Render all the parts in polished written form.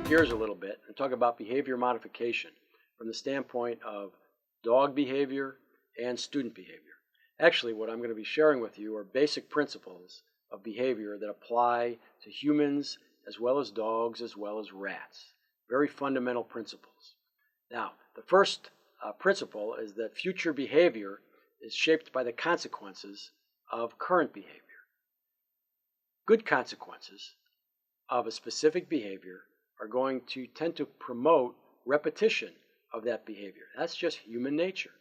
gears a little bit and talk about behavior modification from the standpoint of dog behavior and student behavior. Actually, what I'm going to be sharing with you are basic principles of behavior that apply to humans as well as dogs as well as rats. Very fundamental principles. Now, the first principle is that future behavior is shaped by the consequences of current behavior. Good consequences of a specific behavior are going to tend to promote repetition of that behavior. That's just human nature.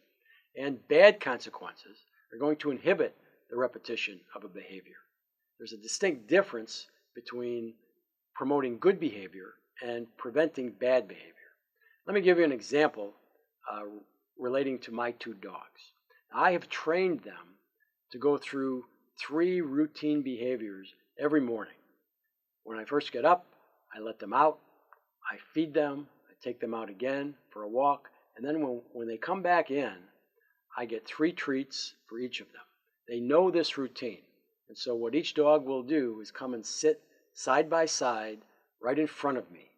And bad consequences are going to inhibit the repetition of a behavior. There's a distinct difference between promoting good behavior and preventing bad behavior. Let me give you an example relating to my two dogs. I have trained them to go through 3 routine behaviors every morning. When I first get up, I let them out, I feed them, I take them out again for a walk, and then when they come back in, I get 3 treats for each of them. They know this routine, and so what each dog will do is come and sit side by side right in front of me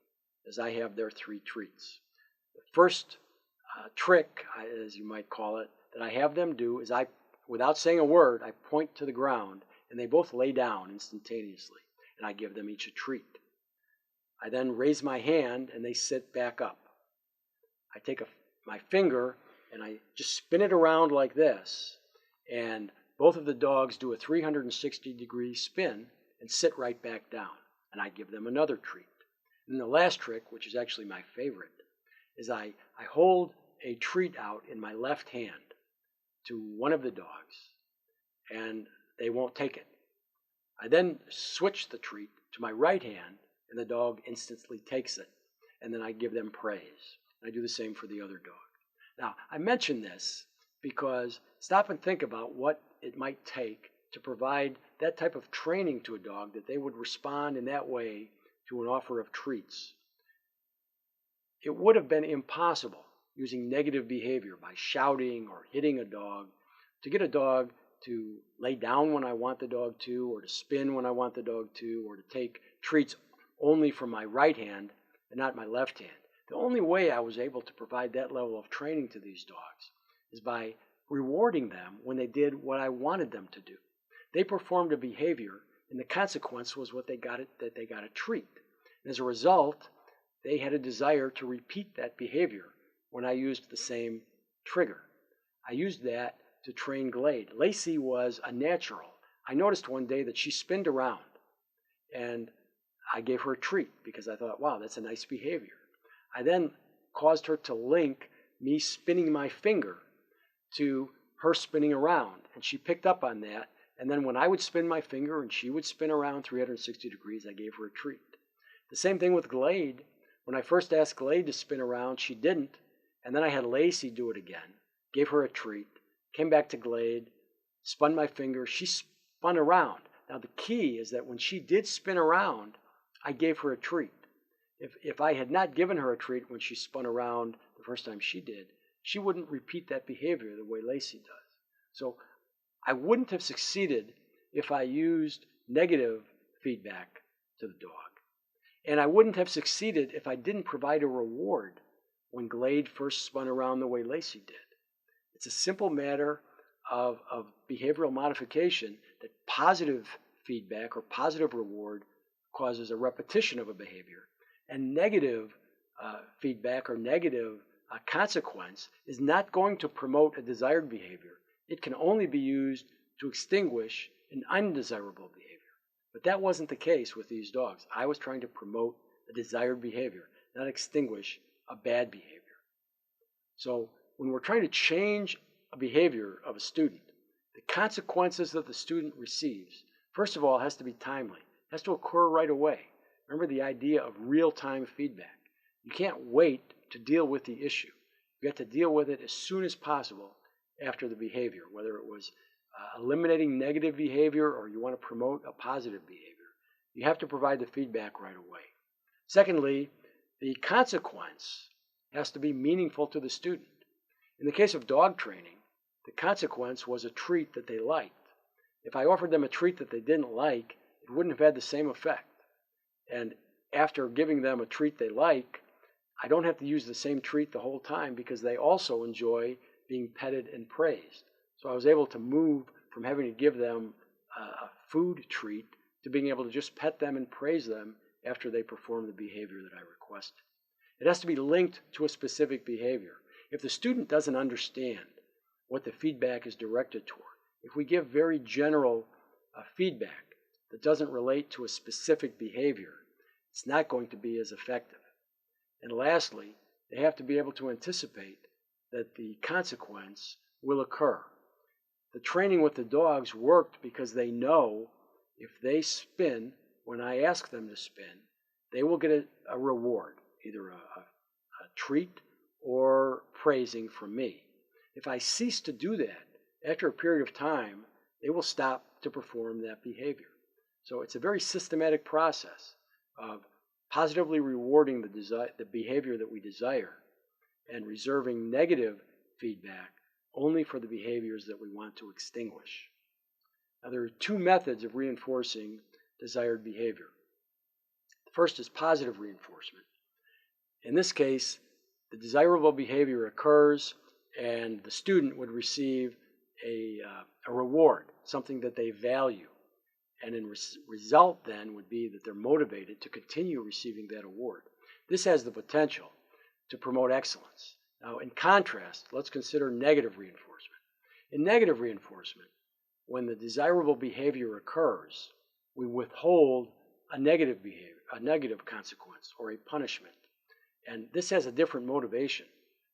as I have their 3 treats. The first trick, as you might call it, that I have them do is without saying a word, I point to the ground, and they both lay down instantaneously, and I give them each a treat. I then raise my hand, and they sit back up. I take my finger, and I just spin it around like this, and both of the dogs do a 360-degree spin and sit right back down, and I give them another treat. And the last trick, which is actually my favorite, is I hold a treat out in my left hand to one of the dogs, and they won't take it. I then switch the treat to my right hand, and the dog instantly takes it, and then I give them praise. I do the same for the other dog. Now, I mention this because stop and think about what it might take to provide that type of training to a dog that they would respond in that way to an offer of treats. It would have been impossible using negative behavior by shouting or hitting a dog to get a dog to lay down when I want the dog to, or to spin when I want the dog to, or to take treats only from my right hand and not my left hand. The only way I was able to provide that level of training to these dogs is by rewarding them when they did what I wanted them to do. They performed a behavior, and the consequence was that they got a treat. And as a result, they had a desire to repeat that behavior when I used the same trigger. I used that to train Glade. Lacey was a natural. I noticed one day that she spinned around, and I gave her a treat because I thought, wow, that's a nice behavior. I then caused her to link me spinning my finger to her spinning around, and she picked up on that. And then when I would spin my finger and she would spin around 360 degrees, I gave her a treat. The same thing with Glade. When I first asked Glade to spin around, she didn't, and then I had Lacey do it again, gave her a treat, came back to Glade, spun my finger, she spun around. Now the key is that when she did spin around, I gave her a treat. If I had not given her a treat when she spun around the first time she did, she wouldn't repeat that behavior the way Lacey does. So I wouldn't have succeeded if I used negative feedback to the dog. And I wouldn't have succeeded if I didn't provide a reward when Glade first spun around the way Lacey did. It's a simple matter of behavioral modification that positive feedback or positive reward causes a repetition of a behavior, and negative feedback or negative consequence is not going to promote a desired behavior. It can only be used to extinguish an undesirable behavior. But that wasn't the case with these dogs. I was trying to promote a desired behavior, not extinguish a bad behavior. So when we're trying to change a behavior of a student, the consequences that the student receives, first of all, has to be timely. It has to occur right away. Remember the idea of real-time feedback. You can't wait to deal with the issue. You have to deal with it as soon as possible after the behavior, whether it was eliminating negative behavior or you want to promote a positive behavior. You have to provide the feedback right away. Secondly, the consequence has to be meaningful to the student. In the case of dog training, the consequence was a treat that they liked. If I offered them a treat that they didn't like, it wouldn't have had the same effect. And after giving them a treat they like, I don't have to use the same treat the whole time because they also enjoy being petted and praised. So I was able to move from having to give them a food treat to being able to just pet them and praise them after they perform the behavior that I requested. It has to be linked to a specific behavior. If the student doesn't understand what the feedback is directed toward, if we give very general feedback that doesn't relate to a specific behavior, it's not going to be as effective. And lastly, they have to be able to anticipate that the consequence will occur. The training with the dogs worked because they know if they spin when I ask them to spin, they will get a reward, either a treat or praising from me. If I cease to do that, after a period of time, they will stop to perform that behavior. So it's a very systematic process of positively rewarding the behavior that we desire and reserving negative feedback only for the behaviors that we want to extinguish. Now, there are two methods of reinforcing desired behavior. The first is positive reinforcement. In this case, the desirable behavior occurs and the student would receive a reward, something that they value. And in result then would be that they're motivated to continue receiving that award. This has the potential to promote excellence. Now, in contrast, let's consider negative reinforcement. In negative reinforcement, when the desirable behavior occurs, we withhold a negative behavior, a negative consequence, or a punishment. And this has a different motivation.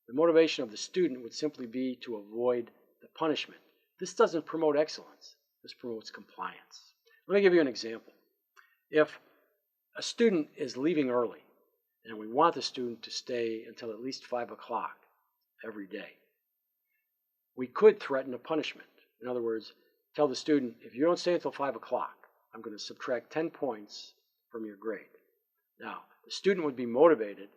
The motivation of the student would simply be to avoid the punishment. This doesn't promote excellence. This promotes compliance. Let me give you an example. If a student is leaving early, and we want the student to stay until at least 5 o'clock every day, we could threaten a punishment. In other words, tell the student, if you don't stay until 5 o'clock, I'm going to subtract 10 points from your grade. Now, the student would be motivated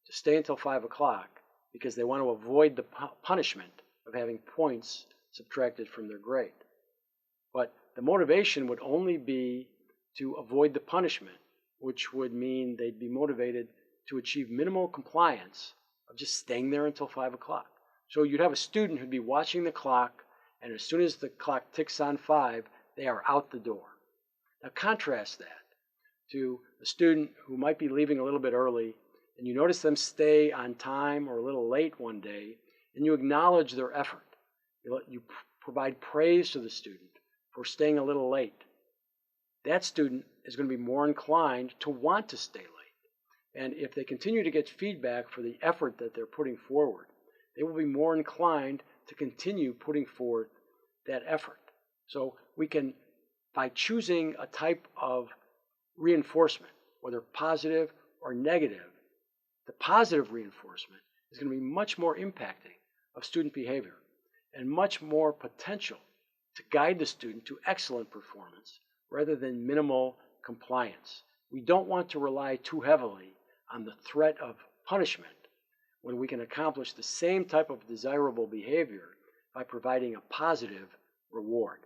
to stay until 5 o'clock because they want to avoid the punishment of having points subtracted from their grade. But the motivation would only be to avoid the punishment, which would mean they'd be motivated to achieve minimal compliance of just staying there until 5 o'clock. So you'd have a student who'd be watching the clock, and as soon as the clock ticks on 5, they are out the door. Now contrast that to a student who might be leaving a little bit early, and you notice them stay on time or a little late one day, and you acknowledge their effort. You provide praise to the student for staying a little late. That student is going to be more inclined to want to stay late. And if they continue to get feedback for the effort that they're putting forward, they will be more inclined to continue putting forth that effort. So we can, by choosing a type of reinforcement, whether positive or negative, the positive reinforcement is going to be much more impacting of student behavior and much more potential to guide the student to excellent performance rather than minimal compliance. We don't want to rely too heavily on the threat of punishment when we can accomplish the same type of desirable behavior by providing a positive reward.